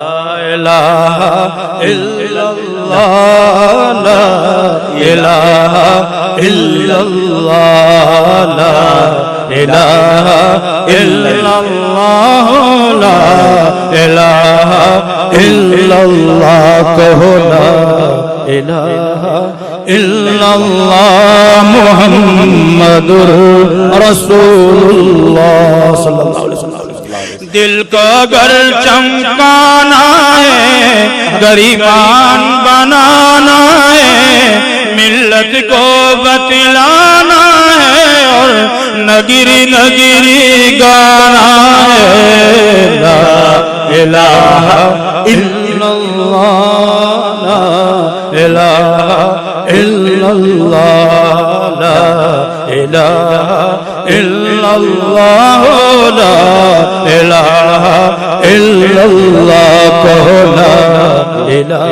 الہ الا اللہ لا الہ الا اللہ لا الہ الا اللہ لا الہ الا اللہ کہو لا الہ الا اللہ محمد رسول اللہ صلی اللہ علیہ وسلم۔ دل کو اگر چمکانا ہے، غریبان بنانا ہے، ملت کو بتلانا ہے اور نگری نگری گانا ہے۔ لا الہ الا اللہ لا الہ الا اللہ لا الہ الا اللہ لا الہ الا اللہ کہو لا الہ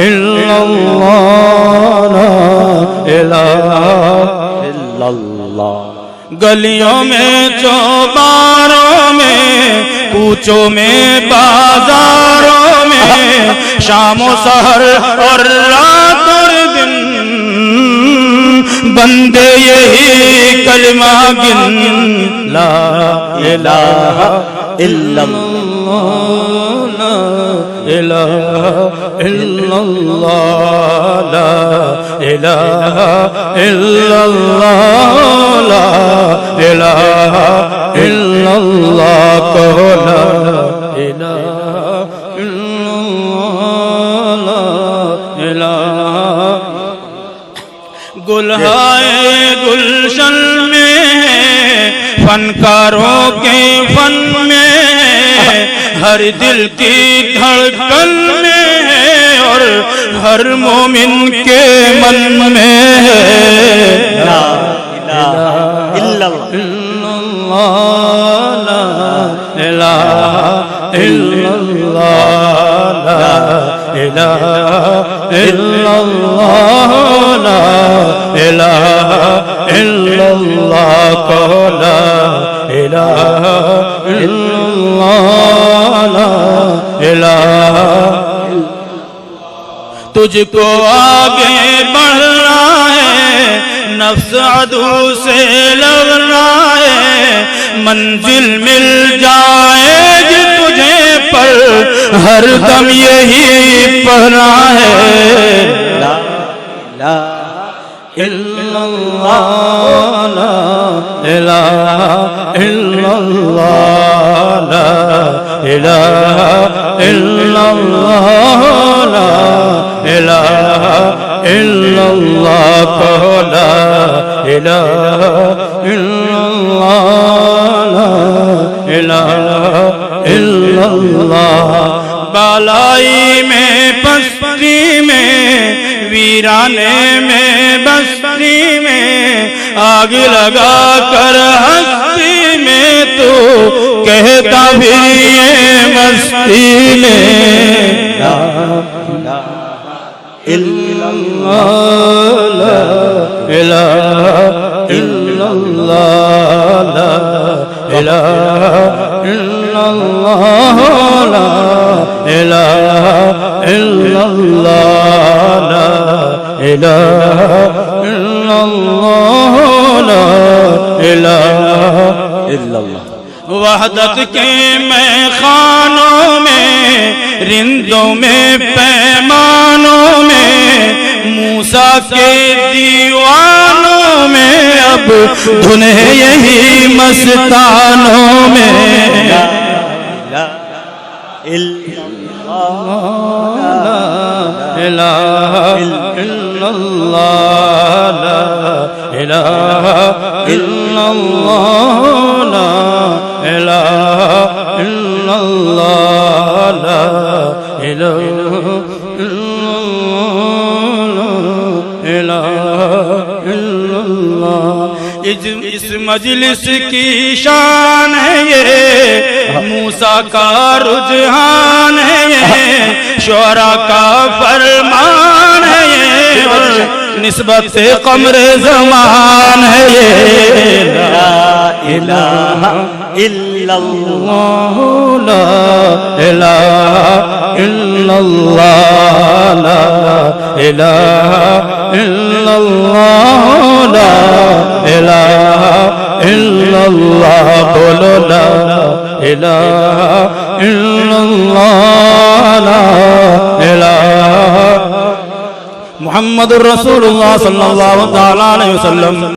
الا اللہ لا الہ الا اللہ۔ گلیوں میں چوباروں میں، کوچوں میں بازاروں میں، شام و سحر اور رات اور دن بندے یہی کلمہ گن لا الہ الا اللہ لا الہ الا اللہ لا الہ الا اللہ لا الہ الا اللہ کہو لا الہ الا اللہ لا الہ۔ گلہائے گلشن میں ہے، فنکاروں کے فن میں ہے، ہر دل کی دھڑکن میں ہے اور ہر مومن کے من میں ہے۔ لا الہ الا اللہ لا الہ الا اللہ لا الہ الا اللہ لا الہ الا اللہ کہو لا الہ الا اللہ لا الہ۔ تجھ کو آگے بڑھنا ہے، نفس عدو سے لڑنا ہے، منزل مل جائے گی تجھے پر ہر دم یہی پڑھنا ہے۔ لا الہ الا اللہ لا الہ الا اللہ لا الہ الا اللہ کہو لا الہ الا اللہ لا الہ الا اللہ۔ بالائی میں پستی میں، ویرانے میں بستی میں، آگ لگا کر ہستی میں تو کہتا بھی یہ مستی میں لا الہ الا اللہ لا الہ الا اللہ لا الہ الا اللہ لا الہ الا اللہ لا الہ الا اللہ۔ وحدت کے میخانوں میں، رندوں میں پیمانوں میں، موسیٰ کے دیوانوں میں، اب دھنے یہی مستانوں میں لا الہ الا اللہ لا الہ الا اللہ لا الہ الا اللہ لا الہ الا اللہ۔ اس مجلس کی شان ہے یہ، موسیٰ کا رجحان ہے یہ، شعراء کا فرمان ہے یہ، اور نسبت قمر زمان ہے یہ۔ لا الہ الا اللہ لا الہ الا اللہ لا الہ الا اللہ لا الہ الا اللہ بولو لا الہ الا اللہ لا الہ محمد الرسول اللہ صلی اللہ علیہ وسلم